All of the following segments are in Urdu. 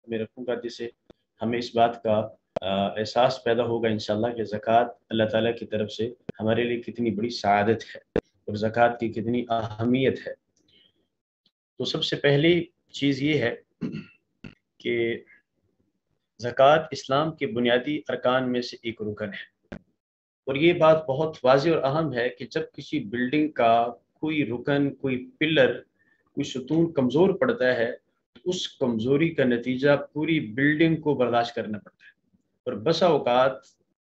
میں رکھوں گا، جس سے ہمیں اس بات کا احساس پیدا ہوگا انشاءاللہ کہ زکوٰۃ اللہ تعالیٰ کی طرف سے ہمارے لیے کتنی بڑی سعادت ہے اور زکوٰۃ کی کتنی اہمیت ہے۔ تو سب سے پہلی چیز یہ ہے کہ زکوٰۃ اسلام کے بنیادی ارکان میں سے ایک رکن ہے، اور یہ بات بہت واضح اور اہم ہے کہ جب کسی بلڈنگ کا کوئی رکن، کوئی پلر، کوئی ستون کمزور پڑتا ہے تو اس کمزوری کا نتیجہ پوری بلڈنگ کو برداشت کرنا پڑتا ہے۔ اور بسا اوقات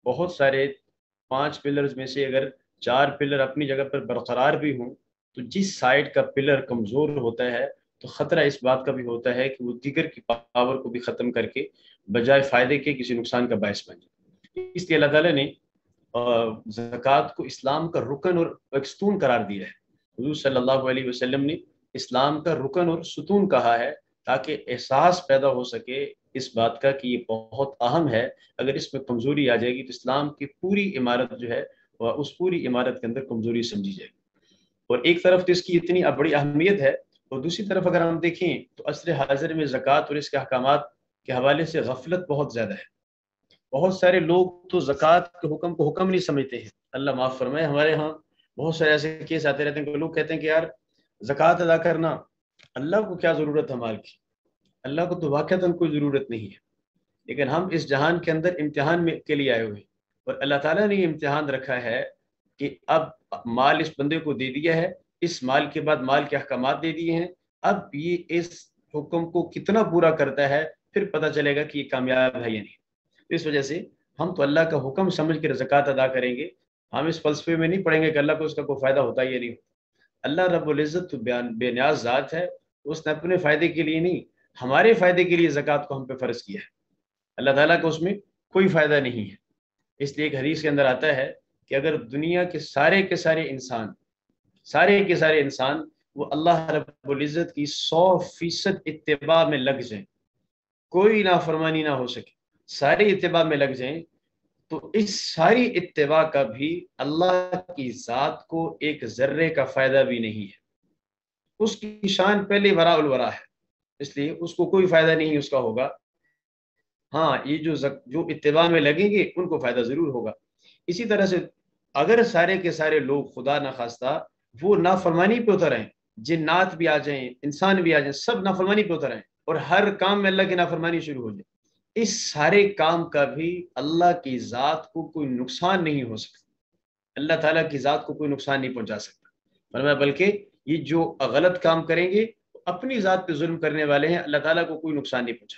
بہت سارے 5 پلرز میں سے اگر 4 پلر اپنی جگہ پر برقرار بھی ہوں تو جس سائڈ کا پلر کمزور ہوتا ہے تو خطرہ اس بات کا بھی ہوتا ہے کہ وہ دیگر کی پاور کو بھی ختم کر کے بجائے فائدے کے کسی نقصان کا باعث بن جائے۔ اس لیے اللہ تعالیٰ نے زکوٰۃ کو اسلام کا رکن اور ایک ستون قرار دیا ہے۔ حضور صلی اللہ علیہ وسلم نے اسلام کا رکن اور ستون کہا ہے تاکہ احساس پیدا ہو سکے اس بات کا کہ یہ بہت اہم ہے، اگر اس میں کمزوری آ جائے گی تو اسلام کی پوری عمارت جو ہے وہ اس پوری عمارت کے اندر کمزوری سمجھی جائے گی۔ اور ایک طرف تو اس کی اتنی بڑی اہمیت ہے، اور دوسری طرف اگر ہم دیکھیں تو عصر حاضر میں زکوٰۃ اور اس کے احکامات کے حوالے سے غفلت بہت زیادہ ہے۔ بہت سارے لوگ تو زکوٰۃ کے حکم کو حکم نہیں سمجھتے ہیں۔ اللہ معاف فرمائے، ہمارے ہاں بہت سارے ایسے کیس آتے رہتے ہیں کہ لوگ کہتے ہیں کہ یار زکوٰۃ ادا کرنا، اللہ کو کیا ضرورت ہے مال کی، اللہ کو تو واقعتاً کوئی ضرورت نہیں ہے، لیکن ہم اس جہان کے اندر امتحان میں کے لیے آئے ہوئے ہیں، اور اللہ تعالیٰ نے یہ امتحان رکھا ہے کہ اب مال اس بندے کو دے دیا ہے، اس مال کے بعد مال کے احکامات دے دیے ہیں، اب یہ اس حکم کو کتنا پورا کرتا ہے پھر پتہ چلے گا کہ یہ کامیاب ہے یا نہیں۔ اس وجہ سے ہم تو اللہ کا حکم سمجھ کر زکوٰۃ ادا کریں گے، ہم اس فلسفے میں نہیں پڑیں گے کہ اللہ کو اس کا کوئی فائدہ ہوتا ہے یا نہیں ہوتا۔ اللہ رب العزت تو بے نیاز ذات ہے، اس نے اپنے فائدے کے لیے نہیں ہمارے فائدے کے لیے زکوٰۃ کو ہم پہ فرض کیا ہے۔ اللہ تعالیٰ کو اس میں کوئی فائدہ نہیں ہے۔ اس لیے ایک حدیث کے اندر آتا ہے کہ اگر دنیا کے سارے انسان وہ اللہ رب العزت کی 100% اتباع میں لگ جائیں، کوئی نافرمانی نہ ہو سکے، سارے اتباع میں لگ جائیں، تو اس ساری اتباع کا بھی اللہ کی ذات کو ایک ذرے کا فائدہ بھی نہیں ہے۔ اس کی شان پہلے وراء الورا ہے، اس لیے اس کو کوئی فائدہ نہیں اس کا ہوگا۔ ہاں، یہ جو اتباع میں لگیں گے ان کو فائدہ ضرور ہوگا۔ اسی طرح سے اگر سارے کے سارے لوگ خدا نخواستہ وہ نافرمانی پہ اتر آئیں، جنات بھی آ جائیں، انسان بھی آ جائیں، سب نافرمانی پہ اتر آئیں اور ہر کام میں اللہ کی نافرمانی شروع ہو جائے، اس سارے کام کا بھی اللہ کی ذات کو کوئی نقصان نہیں ہو سکتا، اللہ تعالیٰ کی ذات کو کوئی نقصان نہیں پہنچا سکتا۔ فرمایا بلکہ یہ جو غلط کام کریں گے اپنی ذات پہ ظلم کرنے والے ہیں، اللہ تعالیٰ کو کوئی نقصان نہیں پہنچا۔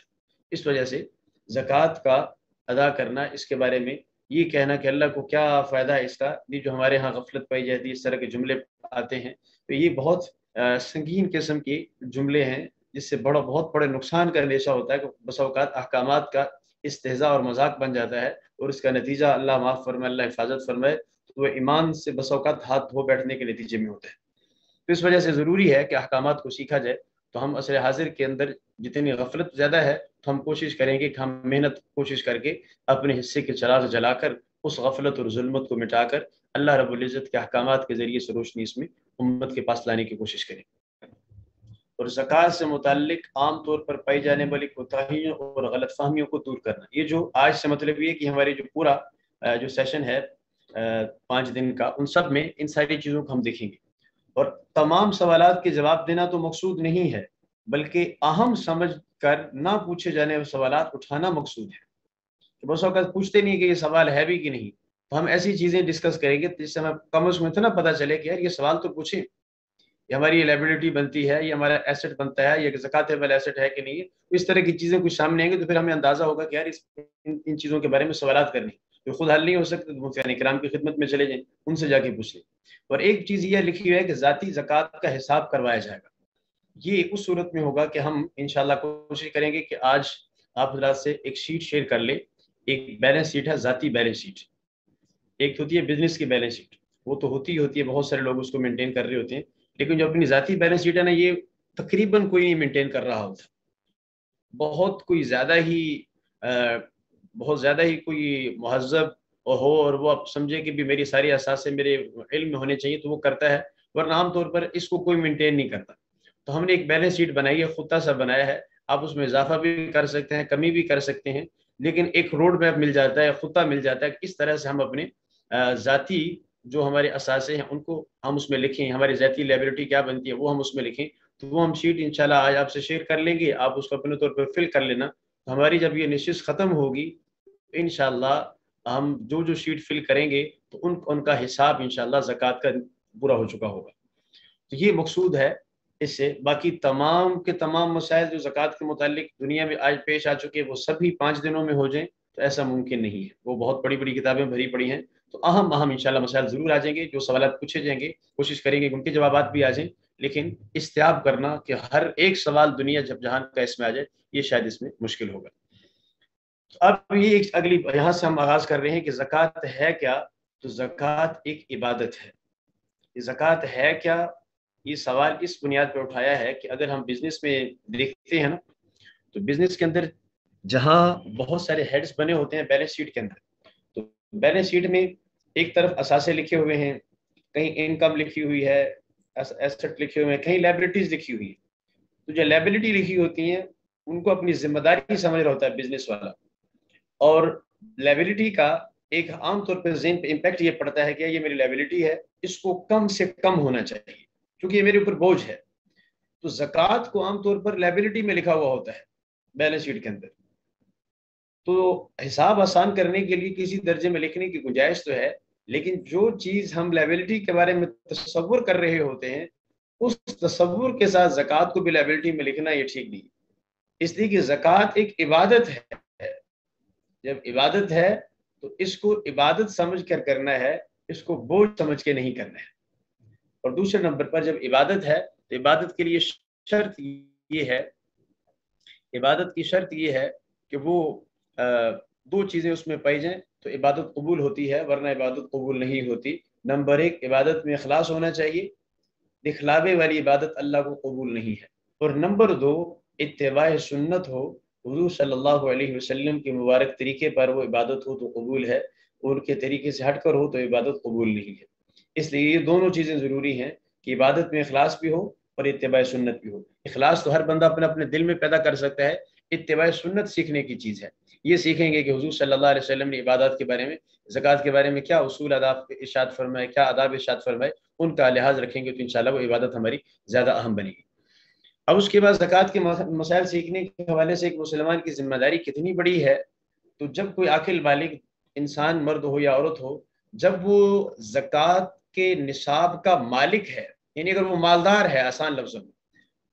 اس وجہ سے زکوٰۃ کا ادا کرنا، اس کے بارے میں یہ کہنا کہ اللہ کو کیا فائدہ ہے اس کا، یہ جو ہمارے ہاں غفلت پائی جاتی ہے، اس طرح کے جملے آتے ہیں، تو یہ بہت سنگین قسم کے جملے ہیں، جس سے بہت بڑے نقصان کا اندیشہ ہوتا ہے کہ بسا اوقات احکامات کا استہزاء اور مذاق بن جاتا ہے، اور اس کا نتیجہ اللہ معاف فرمائے، اللہ حفاظت فرمائے، تو وہ ایمان سے بسا اوقات ہاتھ دھو بیٹھنے کے نتیجے میں ہوتا ہے۔ تو اس وجہ سے ضروری ہے کہ احکامات کو سیکھا جائے۔ تو ہم عصر حاضر کے اندر جتنی غفلت زیادہ ہے تو ہم کوشش کریں گے کہ ہم محنت کوشش کر کے اپنے حصے کے چراغ جلا کر اس غفلت اور ظلمت کو مٹا کر اللہ رب العزت کے احکامات کے ذریعے سے روشنی اس میں امت کے پاس لانے کی کوشش کریں۔ اور زکوٰۃ سے متعلق عام طور پر پائی جانے والی کوتاہیوں اور غلط فہمیوں کو دور کرنا، یہ جو آج سے مطلب یہ کہ ہماری جو پورا جو سیشن ہے 5 دن کا، ان سب میں ان ساری چیزوں کو ہم دیکھیں گے، اور تمام سوالات کے جواب دینا تو مقصود نہیں ہے، بلکہ اہم سمجھ کر نہ پوچھے جانے والے سوالات اٹھانا مقصود ہے۔ کہ بس اوقات پوچھتے نہیں کہ یہ سوال ہے بھی کہ نہیں، تو ہم ایسی چیزیں ڈسکس کریں گے جس سے ہمیں کم از کم اتنا پتہ چلے کہ یار یہ سوال تو پوچھیں، یہ ہماری لائبلٹی بنتی ہے، یہ ہمارا ایسٹ بنتا ہے، یہ زکوٰۃ ایسٹ ہے کہ نہیں ہے۔ اس طرح کی چیزیں کچھ سامنے آئیں گے تو پھر ہمیں اندازہ ہوگا کہ یار ان چیزوں کے بارے میں سوالات کرنے جو خود حل نہیں ہو سکتے تو مفتیان اکرام کی خدمت میں چلے جائیں، ان سے جا کے پوچھ لیں۔ اور ایک چیز یہ لکھی ہوئی ہے کہ ذاتی زکوٰۃ کا حساب کروایا جائے گا۔ یہ اس صورت میں ہوگا کہ ہم انشاءاللہ کوشش کریں گے کہ آج آپ حضرات سے ایک شیٹ شیئر کر لیں۔ ایک بیلنس شیٹ ہے، ذاتی بیلنس شیٹ، ایک ہوتی ہے بزنس کی بیلنس شیٹ، وہ تو ہوتی ہے، بہت سارے لوگ اس کو مینٹین کر رہے ہوتے ہیں، لیکن جو اپنی ذاتی بیلنس شیٹ ہے نا، یہ تقریباً کوئی نہیں مینٹین کر رہا ہوتا، کوئی بہت زیادہ ہی کوئی مہذب ہو اور وہ آپ سمجھے کہ بھی میری ساری اثاثے میرے علم میں ہونے چاہیے تو وہ کرتا ہے، ورنہ عام طور پر اس کو کوئی مینٹین نہیں کرتا۔ تو ہم نے ایک بیلنس شیٹ بنائی ہے، خطہ سا بنایا ہے، آپ اس میں اضافہ بھی کر سکتے ہیں، کمی بھی کر سکتے ہیں، لیکن ایک روڈ میپ مل جاتا ہے، خطہ مل جاتا ہے کہ اس طرح سے ہم اپنے ذاتی جو ہمارے اثاثے ہیں ان کو ہم اس میں لکھیں، ہماری ذاتی لائبلٹی کیا بنتی ہے وہ ہم اس میں لکھیں. تو وہ ہم شیٹ انشاءاللہ آج آپ سے شیئر کر لیں گے، آپ اس کو اپنے طور پر فل کر لینا. تو ہماری جب یہ نشست ختم ہوگی انشاءاللہ ہم جو جو شیٹ فل کریں گے تو ان کا حساب انشاءاللہ زکوٰۃ کا پورا ہو چکا ہوگا. تو یہ مقصود ہے اس سے. باقی تمام کے تمام مسائل جو زکوٰۃ کے متعلق دنیا میں آج پیش آ چکے وہ سبھی 5 دنوں میں ہو جائیں تو ایسا ممکن نہیں ہے. وہ بہت بڑی بڑی کتابیں بھری پڑی ہیں. تو اہم انشاءاللہ مسائل ضرور آ جائیں گے، جو سوالات پوچھے جائیں گے کوشش کریں گے کہ ان کے جوابات بھی آ جائیں، لیکن استیاب کرنا کہ ہر ایک سوال دنیا جب جہان کا اس میں آ جائے یہ شاید اس میں مشکل ہوگا. اب یہ ایک اگلی یہاں سے ہم آغاز کر رہے ہیں کہ زکوٰۃ ہے کیا. تو زکوٰۃ ایک عبادت ہے. یہ زکوٰۃ ہے کیا، یہ سوال اس بنیاد پر اٹھایا ہے کہ اگر ہم بزنس میں دیکھتے ہیں نا تو بزنس کے اندر جہاں بہت سارے ہیڈز بنے ہوتے ہیں بیلنس شیٹ کے اندر، تو بیلنس شیٹ میں ایک طرف اثاثے لکھے ہوئے ہیں، کہیں انکم لکھی ہوئی ہے، ایسٹ لکھے ہوئے ہیں، کہیں لائبلٹیز لکھی ہوئی ہے. تو جو لائبلٹی لکھی ہوتی ہیں ان کو اپنی ذمہ داری سمجھ رہا ہوتا ہے بزنس والا، اور لائبلٹی کا ایک عام طور پہ ذہن پہ امپیکٹ یہ پڑتا ہے کہ یہ میری لائبلٹی ہے، اس کو کم سے کم ہونا چاہیے کیونکہ یہ میرے اوپر بوجھ ہے. تو زکوٰۃ کو عام طور پر لائبلٹی میں لکھا ہوا ہوتا ہے بیلنس شیٹ کے اندر. تو حساب آسان کرنے کے لیے کسی درجے میں لکھنے کی گنجائش تو ہے، لیکن جو چیز ہم لائبلٹی کے بارے میں تصور کر رہے ہوتے ہیں اس تصور کے ساتھ زکوٰۃ کو بھی لائبلٹی میں لکھنا یہ ٹھیک نہیں. اس لیے کہ زکوٰۃ ایک عبادت ہے. جب عبادت ہے تو اس کو عبادت سمجھ کر کرنا ہے، اس کو بوجھ سمجھ کے نہیں کرنا ہے. اور دوسرے نمبر پر جب عبادت ہے تو عبادت کے لیے شرط یہ ہے، عبادت کی شرط یہ ہے کہ وہ دو چیزیں اس میں پائی جائیں تو عبادت قبول ہوتی ہے، ورنہ عبادت قبول نہیں ہوتی. نمبر 1 عبادت میں اخلاص ہونا چاہیے، دکھلاوے والی عبادت اللہ کو قبول نہیں ہے. اور نمبر 2 اتباع سنت ہو، حضور صلی اللہ علیہ وسلم کے مبارک طریقے پر وہ عبادت ہو تو قبول ہے، اور ان کے طریقے سے ہٹ کر ہو تو عبادت قبول نہیں ہے. اس لیے یہ دونوں چیزیں ضروری ہیں کہ عبادت میں اخلاص بھی ہو اور اتباع سنت بھی ہو. اخلاص تو ہر بندہ اپنے دل میں پیدا کر سکتا ہے، اتباع سنت سیکھنے کی چیز ہے. یہ سیکھیں گے کہ حضور صلی اللہ علیہ وسلم نے عبادات کے بارے میں، زکوٰۃ کے بارے میں کیا اصول آداب ارشاد فرمائے، کیا آداب ارشاد فرمائے، ان کا لحاظ رکھیں گے تو انشاءاللہ وہ عبادت ہماری زیادہ اہم بنے گی. اب اس کے بعد زکوٰۃ کے مسائل سیکھنے کے حوالے سے ایک مسلمان کی ذمہ داری کتنی بڑی ہے. تو جب کوئی عاقل بالغ انسان مرد ہو یا عورت ہو، جب وہ زکوٰۃ کے نصاب کا مالک ہے، یعنی اگر وہ مالدار ہے آسان لفظوں میں،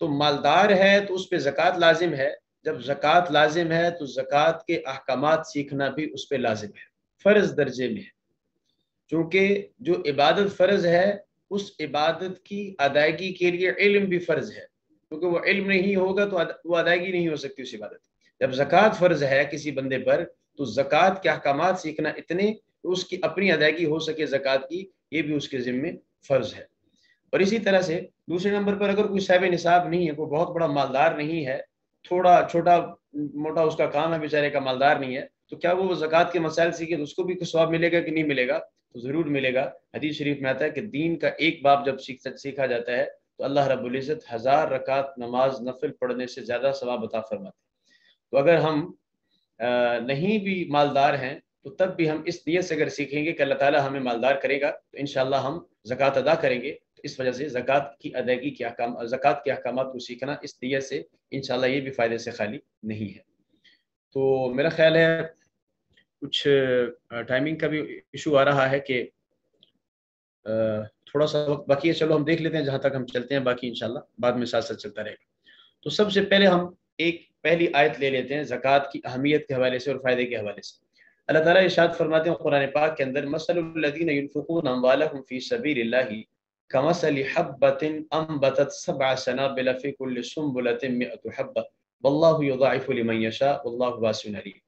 تو مالدار ہے تو اس پہ زکوٰۃ لازم ہے. جب زکوٰۃ لازم ہے تو زکوٰۃ کے احکامات سیکھنا بھی اس پہ لازم ہے، فرض درجے میں ہے. چونکہ جو عبادت فرض ہے اس عبادت کی ادائیگی کے لیے علم بھی فرض ہے، کیونکہ وہ علم نہیں ہوگا تو وہ ادائیگی نہیں ہو سکتی اس عبادت. جب زکوٰۃ فرض ہے کسی بندے پر تو زکوٰۃ کے احکامات سیکھنا اتنے کہ اس کی اپنی ادائیگی ہو سکے زکوٰۃ کی، یہ بھی اس کے ذمے فرض ہے. اور اسی طرح سے دوسرے نمبر پر اگر کوئی صاحب نصاب نہیں ہے، کوئی بہت بڑا مالدار نہیں ہے، تھوڑا چھوٹا موٹا اس کا کام ہے، بیچارے کا مالدار نہیں ہے، تو کیا وہ زکوٰۃ کے مسائل سیکھے تو اس کو بھی کچھ ثواب ملے گا کہ نہیں ملے گا؟ تو ضرور ملے گا. حدیث شریف میں آتا ہے کہ دین کا ایک باب جب سیکھا جاتا ہے تو اللہ رب العزت 1000 رکعت نماز نفل پڑھنے سے زیادہ ثواب عطا فرماتے ہیں. تو اگر ہم نہیں بھی مالدار ہیں تو تب بھی ہم اس نیت سے اگر سیکھیں گے کہ اللہ تعالیٰ ہمیں مالدار کرے گا تو انشاءاللہ ہم زکوٰۃ ادا کریں گے. اس وجہ سے زکوٰۃ کی ادائیگی کے زکوٰۃ کے احکامات کو سیکھنا اس نیت سے انشاءاللہ یہ بھی فائدے سے خالی نہیں ہے. تو میرا خیال ہے کچھ ٹائمنگ کا بھی ایشو آ رہا ہے کہ تھوڑا سا وقت باقی ہے. چلو ہم دیکھ لیتے ہیں جہاں تک ہم چلتے ہیں، باقی انشاءاللہ بعد میں ساتھ ساتھ چلتا رہے گا. تو سب سے پہلے ہم ایک پہلی آیت لے لیتے ہیں زکوٰۃ کی اہمیت کے حوالے سے اور فائدے کے حوالے سے. اللہ تعالیٰ ارشاد فرماتے ہیں قرآن پاک کے اندر، مثل الذین ينفقون اموالهم فی سبیل اللہ کمثل حبۃ انبتت 7 سنابل فی کل سنبلۃ 100 حبۃ واللہ یضاعف لمن یشاء واللہ واسع علیم.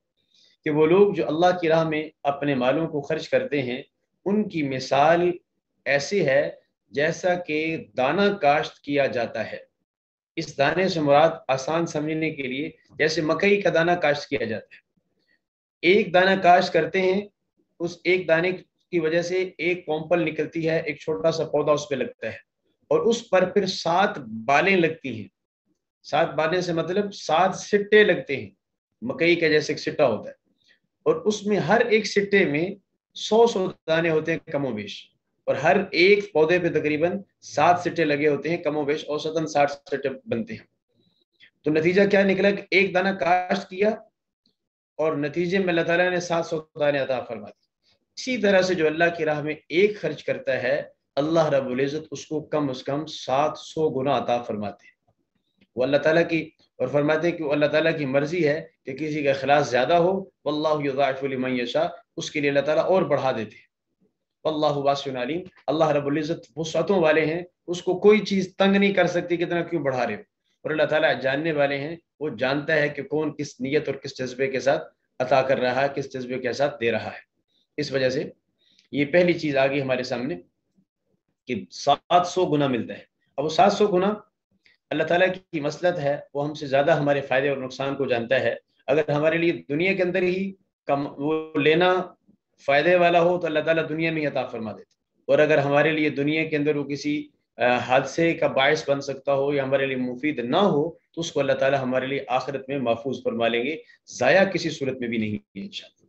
کہ وہ لوگ جو اللہ کی راہ میں اپنے مالوں کو خرچ کرتے ہیں ان کی مثال ایسی ہے جیسا کہ دانہ کاشت کیا جاتا ہے. اس دانے سے مراد آسان سمجھنے کے لیے جیسے مکئی کا دانہ کاشت کیا جاتا ہے، ایک دانہ کاشت کرتے ہیں، اس ایک دانے کی وجہ سے ایک کومپل نکلتی ہے، ایک چھوٹا سا پودا اس پہ لگتا ہے، اور اس پر پھر 7 بالیں لگتی ہیں. 7 بانے سے مطلب 7 سٹے لگتے ہیں، مکئی کا جیسے ایک سٹا ہوتا ہے، اور اس میں ہر ایک سٹے میں 100 دانے ہوتے ہیں کم و بیش، اور ہر ایک پودے پہ تقریباً 7 سٹے لگے ہوتے ہیں کم و بیش، اوسطاً 60 سٹے بنتے ہیں۔ تو نتیجہ کیا نکلا کہ ایک دانہ کاشت کیا اور نتیجے میں اللہ تعالیٰ نے 700 دانے عطا فرما دی۔ اسی طرح سے جو اللہ کی راہ میں ایک خرچ کرتا ہے، اللہ رب العزت اس کو کم از کم 700 گنا عطا فرماتے ہیں۔ وہ اللہ تعالیٰ کی، اور فرماتے ہیں کہ وہ اللہ تعالیٰ کی مرضی ہے کہ کسی کا اخلاص زیادہ ہو، واللہ یضاعف لمن یشاء، اس کے لیے اللہ تعالیٰ اور بڑھا دیتے ہیں۔ واللہ واسع علیم، اللہ رب العزت وسعتوں والے ہیں، اس کو کوئی چیز تنگ نہیں کر سکتی کتنا کیوں بڑھا رہے ہو، اور اللہ تعالیٰ جاننے والے ہیں، وہ جانتا ہے کہ کون کس نیت اور کس جذبے کے ساتھ عطا کر رہا ہے، کس جذبے کے ساتھ دے رہا ہے۔ اس وجہ سے یہ پہلی چیز آ گئی ہمارے سامنے کہ 700 گنا ملتا ہے۔ اب وہ 700 گنا اللہ تعالیٰ کی مصلحت ہے، وہ ہم سے زیادہ ہمارے فائدے اور نقصان کو جانتا ہے۔ اگر ہمارے لیے دنیا کے اندر ہی وہ لینا فائدے والا ہو تو اللہ تعالیٰ دنیا میں ہی عطا فرما دیتے، اور اگر ہمارے لیے دنیا کے اندر وہ کسی حادثے کا باعث بن سکتا ہو یا ہمارے لیے مفید نہ ہو تو اس کو اللہ تعالیٰ ہمارے لیے آخرت میں محفوظ فرما لیں گے، ضائع کسی صورت میں بھی نہیں ہے انشاءاللہ۔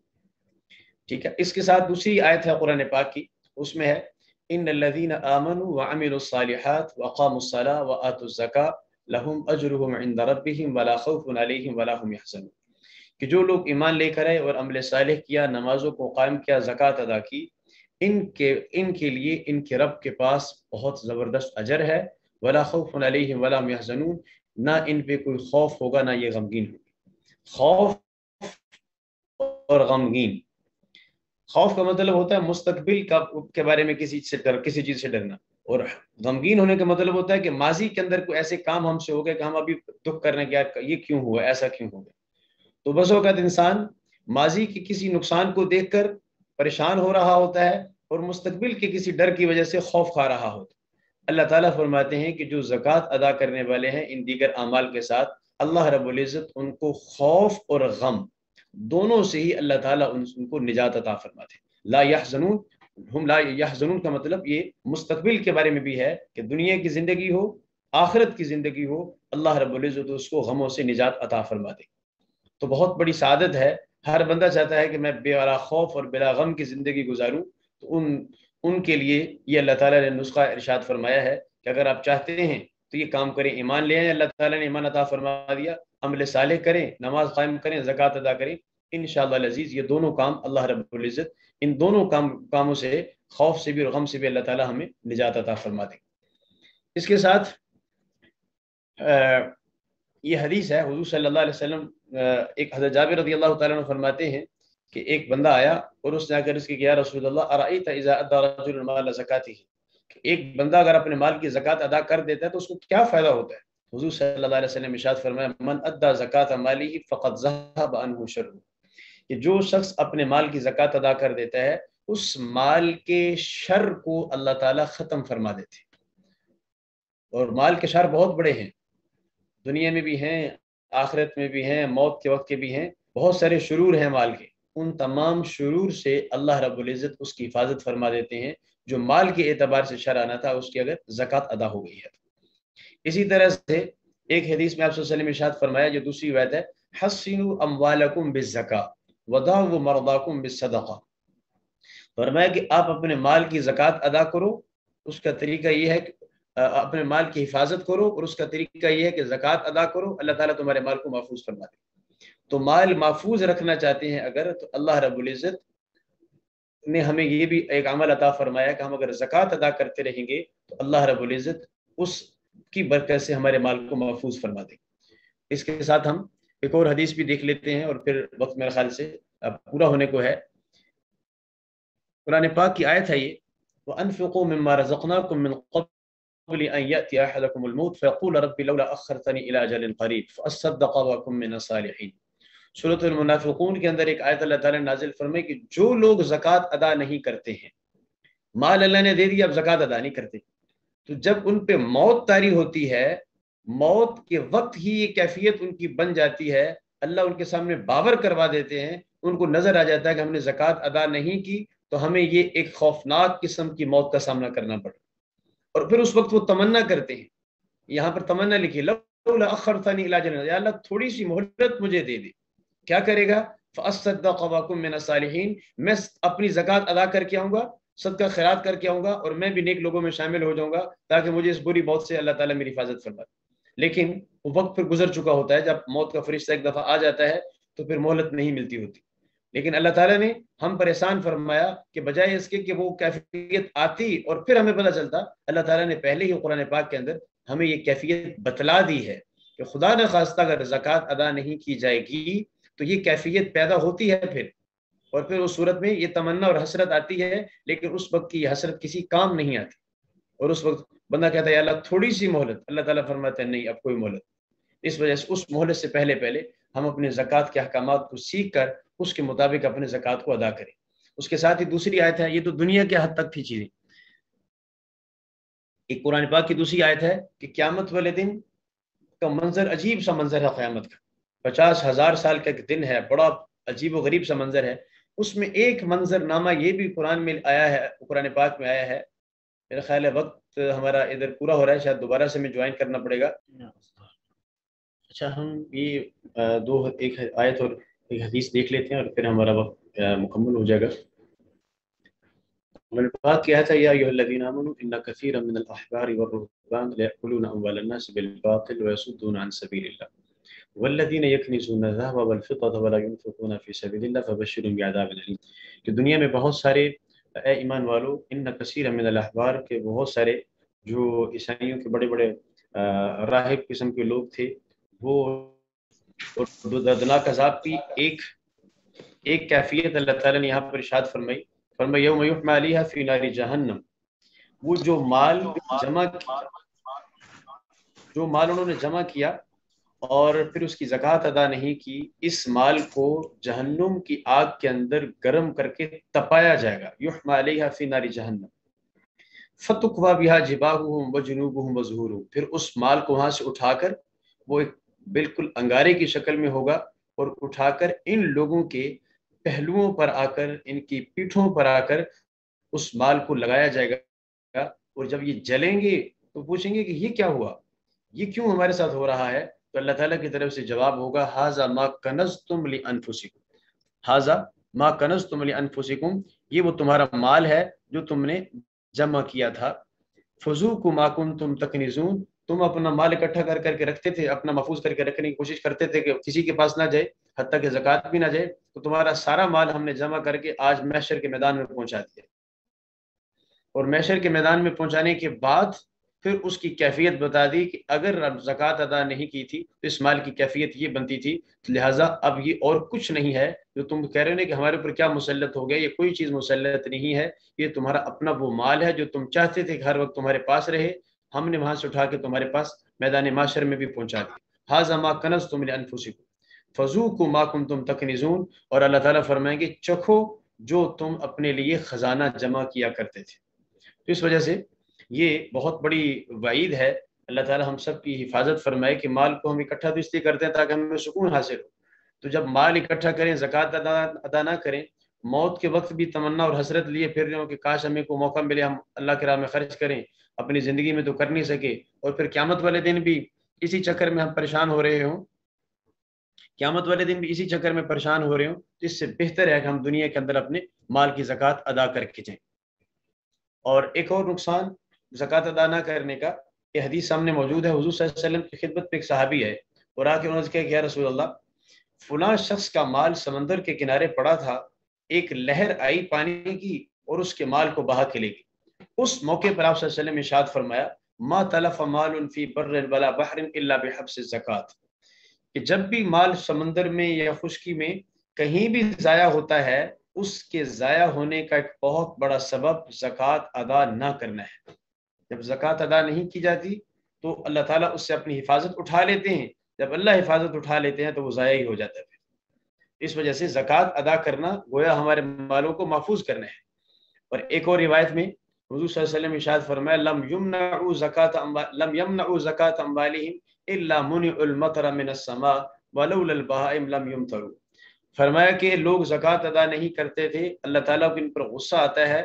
ٹھیک ہے، اس کے ساتھ دوسری آیت ہے قرآن پاک کی، اس میں ہے ان الذين آمنوا وعملوا الصالحات وقاموا الصلاة وآتوا الزكاة لهم اجرهم عند ربهم ولا خوف عليهم ولا هم يحزنون، کہ جو لوگ ایمان لے کر آئے اور عمل صالح کیا، نمازوں کو قائم کیا، زکوٰۃ ادا کی، ان کے لیے ان کے رب کے پاس بہت زبردست اجر ہے، ولا خوف علیہم ولا هم يحزنون، نہ ان پہ کوئی خوف ہوگا نہ یہ غمگین ہوگا۔ خوف اور غمگین، خوف کا مطلب ہوتا ہے مستقبل کے بارے میں کسی چیز سے ڈرنا، اور غمگین ہونے کا مطلب ہوتا ہے کہ ماضی کے اندر کوئی ایسے کام ہم سے ہو گئے کہ ہم ابھی دکھ کرنے کے یہ کیوں ہوا، ایسا کیوں ہو گیا۔ تو بس اوقات انسان ماضی کے کسی نقصان کو دیکھ کر پریشان ہو رہا ہوتا ہے اور مستقبل کے کسی ڈر کی وجہ سے خوف کھا رہا ہوتا ہے۔ اللہ تعالیٰ فرماتے ہیں کہ جو زکوٰۃ ادا کرنے والے ہیں ان دیگر اعمال کے ساتھ، اللہ رب العزت ان کو خوف اور غم دونوں سے ہی اللہ تعالیٰ ان کو نجات عطا فرماتے ہیں۔ لا یحزنون، ہم لا یحزنون کا مطلب یہ مستقبل کے بارے میں بھی ہے کہ دنیا کی زندگی ہو، آخرت کی زندگی ہو، اللہ رب العزت اس کو غموں سے نجات عطا فرما دے۔ تو بہت بڑی سعادت ہے، ہر بندہ چاہتا ہے کہ میں بلا خوف اور بلا غم کی زندگی گزاروں، تو ان کے لیے یہ اللہ تعالیٰ نے نسخہ ارشاد فرمایا ہے کہ اگر آپ چاہتے ہیں تو یہ کام کریں، ایمان لے آئیں، اللہ تعالیٰ نے ایمان عطا فرما دیا، عمل صالح کریں، نماز قائم کریں، زکوٰۃ ادا کریں، انشاءاللہ العزیز یہ دونوں کام اللہ رب العزت ان دونوں کاموں سے، خوف سے بھی اور غم سے بھی اللہ تعالیٰ ہمیں نجات عطا فرما دیں۔ اس کے ساتھ یہ حدیث ہے، حضور صلی اللہ علیہ وسلم ایک حضرت جابر رضی اللہ تعالیٰ عنہ فرماتے ہیں کہ ایک بندہ آیا اور اس نے آ کر اس کی یا رسول اللہ ارأیت اذا ادى رجل مال زکاتہ، کہ ایک بندہ اگر اپنے مال کی زکوٰۃ ادا کر دیتا ہے تو اس کو کیا فائدہ ہوتا ہے؟ حضور صلی اللہ علیہ وسلم ارشاد فرمایا من ادى زکات ماله فقد ذهب عنه شره، کہ جو شخص اپنے مال کی زکوٰۃ ادا کر دیتا ہے اس مال کے شر کو اللہ تعالیٰ ختم فرما دیتے ہیں۔ اور مال کے شر بہت بڑے ہیں، دنیا میں بھی ہیں، آخرت میں بھی ہیں، موت کے وقت کے بھی ہیں، بہت سارے شرور ہیں مال کے، ان تمام شرور سے اللہ رب العزت اس کی حفاظت فرما دیتے ہیں۔ جو مال کے اعتبار سے شر آنا تھا اس کی اگر زکوٰۃ ادا ہو گئی ہے۔ اسی طرح سے ایک حدیث میں آپ صلی اللہ علیہ وسلم ارشاد فرمایا جو دوسری روایت ہے، حسنوا اموالکم بالزکاۃ وداؤوا مرضاکم بالصدقہ، فرمایا کہ آپ اپنے مال کی زکوٰۃ ادا کرو، اس کا طریقہ یہ ہے کہ اپنے مال کی حفاظت کرو، اور اس کا طریقہ یہ ہے کہ زکوٰۃ ادا کرو، اللہ تعالیٰ تمہارے مال کو محفوظ فرما دے۔ تو مال محفوظ رکھنا چاہتے ہیں اگر، تو اللہ رب العزت نے ہمیں یہ بھی ایک عمل عطا فرمایا کہ ہم اگر زکوٰۃ ادا کرتے رہیں گے تو اللہ رب العزت اس کی برکت سے ہمارے مال کو محفوظ فرما دے۔ اس کے ساتھ ہم ایک اور حدیث بھی دیکھ لیتے ہیں اور پھر وقت میرے خیال سے پورا ہونے کو ہے۔ قرآن پاک کی آیت ہے یہ، وَأَنفِقُوا مِمَّا رَزَقْنَاكُم مِّن قَبْلِ أَن يَأْتِيَ أَحَدَكُمُ الْمَوْتُ فَيَقُولَ رَبِّ لَوْلَا أَخَّرْتَنِي إِلَىٰ أَجَلٍ قَرِيبٍ فَأَصَّدَّقَ وَأَكُن مِّنَ الصَّالِحِينَ۔ سورۃ المنافقون کے اندر ایک آیت اللہ تعالیٰ نے نازل فرمائی کہ جو لوگ زکوٰۃ ادا نہیں کرتے ہیں، مال اللہ نے دے دیا اب زکوٰۃ ادا نہیں کرتے، تو جب ان پہ موت طاری ہوتی ہے، موت کے وقت ہی یہ کیفیت ان کی بن جاتی ہے، اللہ ان کے سامنے باور کروا دیتے ہیں، ان کو نظر آ جاتا ہے کہ ہم نے زکوٰۃ ادا نہیں کی تو ہمیں یہ ایک خوفناک قسم کی موت کا سامنا کرنا پڑا، اور پھر اس وقت وہ تمنا کرتے ہیں، یہاں پر تمنا لکھی لو لولا اخرتنی الی اجل، یا اللہ تھوڑی سی مہلت مجھے دے دے. کیا کرے گا؟ فاصدق واکن من الصالحین، میں اپنی زکوٰۃ ادا کر کے آؤں گا، صدقہ خیرات کر کے آؤں گا، اور میں بھی نیک لوگوں میں شامل ہو جاؤں گا، تاکہ مجھے اس بری موت سے اللہ تعالیٰ میری حفاظت فرمائے. لیکن وہ وقت پھر گزر چکا ہوتا ہے، جب موت کا فرشتہ ایک دفعہ آ جاتا ہے تو پھر مہلت نہیں ملتی ہوتی. لیکن اللہ تعالیٰ نے ہم پر احسان فرمایا کہ بجائے اس کے کہ وہ کیفیت آتی اور پھر ہمیں پتہ چلتا، اللہ تعالیٰ نے پہلے ہی قرآن پاک کے اندر ہمیں یہ کیفیت بتلا دی ہے کہ خدا نہ خواستہ اگر زکوٰۃ ادا نہیں کی جائے گی تو یہ کیفیت پیدا ہوتی ہے پھر، اور پھر اس صورت میں یہ تمنا اور حسرت آتی ہے، لیکن اس وقت کی یہ حسرت کسی کام نہیں آتی. اور اس وقت بندہ کہتا ہے یا اللہ تھوڑی سی مہلت، اللہ تعالیٰ فرماتا ہے نہیں اب کوئی مہلت. اس وجہ سے اس مہلت سے پہلے ہم اپنے زکوٰۃ کے احکامات کو سیکھ کر اس کے مطابق اپنے زکوٰۃ کو ادا کریں. اس کے ساتھ ہی دوسری آیت ہے، یہ تو دنیا کے حد تک تھی چیزیں. ایک قرآن پاک کی دوسری آیت ہے کہ قیامت والے دن کا منظر عجیب سا منظر ہے. قیامت کا 50,000 سال کا ایک دن ہے، بڑا عجیب و غریب سا منظر ہے. اس میں ایک منظر نامہ یہ بھی قرآن میں آیا ہے، قرآن پاک میں آیا ہے. میرا خیال ہے وقت ہمارا ادھر پورا ہو رہا ہے، شاید دوبارہ سے میں جوائن کرنا پڑے گا. اچھا ہم یہ ایک آیت اور ایک حدیث دیکھ لیتے ہیں اور پھر ہمارا وقت مکمل ہو جائے گا. میں نے بات کیا تھا یا ایھا الذین آمنوا ان کثیرا من الاحبار والرهبان ليأكلون اموال الناس بالباطل ويصدون عن سبيل الله والذین یکنزون الذهب والفضة ولا ينفقون في سبيل الله فبشرهم بعذاب الیم. کہ دنیا میں بہت سارے اے ایمان والو، ان کثیرا من الاحبار کے بہت سارے جو عیسائیوں کے بڑے بڑے راہب قسم کے لوگ تھے، وہ دردناک عذاب کی ایک کیفیت اللہ تعالیٰ نے یہاں پر ارشاد فرمائی یوم یحمى علیہا فی نار جہنم. وہ جو مال انہوں نے جمع کیا اور پھر اس کی زکوٰۃ ادا نہیں کی، اس مال کو جہنم کی آگ کے اندر گرم کر کے تپایا جائے گا. یحمى علیہا فی نار جہنم فتقوی بہا جباہہم وجنوبہم وظہورہم. پھر اس مال کو وہاں سے اٹھا کر، وہ ایک بالکل انگارے کی شکل میں ہوگا، اور اٹھا کر ان لوگوں کے پہلوؤں پر آ کر، ان کی پیٹھوں پر آ کر اس مال کو لگایا جائے گا. اور جب یہ جلیں گے تو پوچھیں گے کہ یہ کیا ہوا، یہ کیوں ہمارے ساتھ ہو رہا ہے؟ تو اللہ تعالیٰ کی طرف سے جواب ہوگا ھذا ما کنزتم لانفسکم، ھذا ما کنزتم لانفسکم، یہ وہ تمہارا مال ہے جو تم نے جمع کیا تھا. فذوقوا ما کنتم تکنزون، تم اپنا مال اکٹھا کر کے رکھتے تھے، اپنا محفوظ کر کے رکھنے کی کوشش کرتے تھے کہ کسی کے پاس نہ جائے، حتیٰ کہ زکوٰۃ بھی نہ جائے. تو تمہارا سارا مال ہم نے جمع کر کے آج محشر کے میدان میں پہنچا دیا، اور محشر کے میدان میں پہنچانے کے بعد پھر اس کی کیفیت بتا دی کہ اگر زکوٰۃ ادا نہیں کی تھی تو اس مال کی کیفیت یہ بنتی تھی. لہٰذا اب یہ اور کچھ نہیں ہے جو تم کہہ رہے ہو کہ ہمارے اوپر کیا مسلط ہو گیا، یہ کوئی چیز مسلط نہیں ہے، یہ تمہارا اپنا وہ مال ہے جو تم چاہتے تھے کہ ہر وقت تمہارے پاس رہے، ہم نے وہاں سے اٹھا کے تمہارے پاس میدان معاشر میں بھی پہنچا دیا. ھذا ما کنزتم لانفسکم فذوقوا ما کنتم تکنزون. اور اللہ تعالیٰ فرمائیں گے چکھو جو تم اپنے لیے خزانہ جمع کیا کرتے تھے. تو اس وجہ سے یہ بہت بڑی وعید ہے. اللہ تعالیٰ ہم سب کی حفاظت فرمائے کہ مال کو ہم اکٹھا تو اس لیے کرتے ہیں تاکہ ہمیں سکون حاصل ہو. تو جب مال اکٹھا کریں، زکوٰۃ ادا نہ کریں، موت کے وقت بھی تمنا اور حسرت لیے پھر رہے ہوں کہ کاش ہمیں کو موقع ملے، ہم اللہ کے راہ میں خرچ کریں، اپنی زندگی میں تو کر نہیں سکے، اور پھر قیامت والے دن بھی اسی چکر میں ہم پریشان ہو رہے ہوں، قیامت والے دن بھی اسی چکر میں پریشان ہو رہے ہوں، تو اس سے بہتر ہے کہ ہم دنیا کے اندر اپنے مال کی زکوٰۃ ادا کر کے جائیں. اور ایک اور نقصان زکوٰۃ ادا نہ کرنے کا، یہ حدیث سامنے موجود ہے. حضور صلی اللہ علیہ وسلم کی خدمت پہ ایک صحابی ہے، اور آ کے انہوں نے کہا کہ یا رسول اللہ، فلاں شخص کا مال سمندر کے کنارے پڑا تھا، ایک لہر آئی پانی کی اور اس کے مال کو بہا کے لے گئی. اس موقع پر آپ صلی اللہ علیہ وسلم نے ارشاد فرمایا ما تلف مال فی بر ولا بحر الا بحبس الزکوٰۃ، کہ جب بھی مال سمندر میں یا خشکی میں کہیں بھی ضائع ہوتا ہے، اس کے ضائع ہونے کا ایک بہت بڑا سبب زکوٰۃ ادا نہ کرنا ہے. جب زکوٰۃ ادا نہیں کی جاتی تو اللہ تعالیٰ اس سے اپنی حفاظت اٹھا لیتے ہیں، جب اللہ حفاظت اٹھا لیتے ہیں تو وہ ضائع ہی ہو جاتا ہے. اس وجہ سے زکوٰۃ ادا کرنا گویا ہمارے مالوں کو محفوظ کرنا ہے. اور ایک اور روایت میں حضور صلی اللہ علیہ وسلم ارشاد فرمایا لم يمنعوا زکاۃ اموالهم الا منعوا المطر من السماء ولولا البهائم لم يمطروا. فرمایا کہ لوگ زکوٰۃ ادا نہیں کرتے تھے، اللہ تعالیٰ کو ان پر غصہ آتا ہے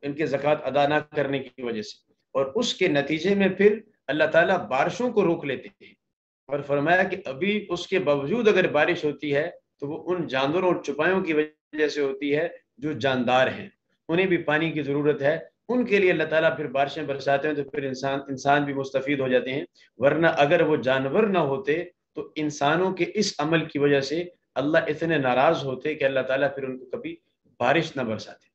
ان کے زکوٰۃ ادا نہ کرنے کی وجہ سے، اور اس کے نتیجے میں پھر اللہ تعالیٰ بارشوں کو روک لیتے ہیں. اور فرمایا کہ ابھی اس کے باوجود اگر بارش ہوتی ہے تو وہ ان جانوروں اور چپایوں کی وجہ سے ہوتی ہے جو جاندار ہیں، انہیں بھی پانی کی ضرورت ہے، ان کے لیے اللہ تعالیٰ پھر بارشیں برساتے ہیں، تو پھر انسان بھی مستفید ہو جاتے ہیں۔ ورنہ اگر وہ جانور نہ ہوتے تو انسانوں کے اس عمل کی وجہ سے اللہ اتنے ناراض ہوتے کہ اللہ تعالیٰ پھر ان کو کبھی بارش نہ برساتے۔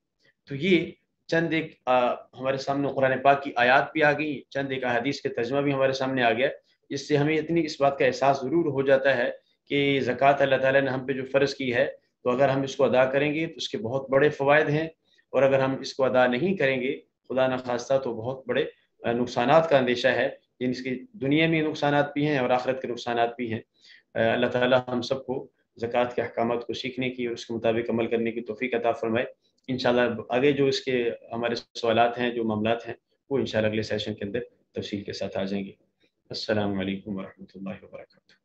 تو یہ چند ایک ہمارے سامنے قرآن پاک کی آیات بھی آ گئی، چند ایک احادیث کے ترجمہ بھی ہمارے سامنے آ گیا، جس سے ہمیں اتنی اس بات کا احساس ضرور ہو جاتا ہے کہ زکوٰۃ اللہ تعالیٰ نے ہم پہ جو فرض کی ہے، تو اگر ہم اس کو ادا کریں گے تو اس کے بہت بڑے فوائد ہیں، اور اگر ہم اس کو ادا نہیں کریں گے خدا نخواستہ تو بہت بڑے نقصانات کا اندیشہ ہے، جن کی دنیا میں نقصانات بھی ہیں اور آخرت کے نقصانات بھی ہیں۔ اللہ تعالیٰ ہم سب کو زکوٰۃ کے احکامات کو سیکھنے کی اور اس کے مطابق عمل کرنے کی توفیق عطا فرمائے۔ انشاءاللہ آگے جو اس کے ہمارے سوالات ہیں، جو معاملات ہیں، وہ انشاءاللہ اگلے سیشن کے اندر تفصیل کے ساتھ آ جائیں گے۔ السلام علیکم ورحمۃ اللہ وبرکاتہ۔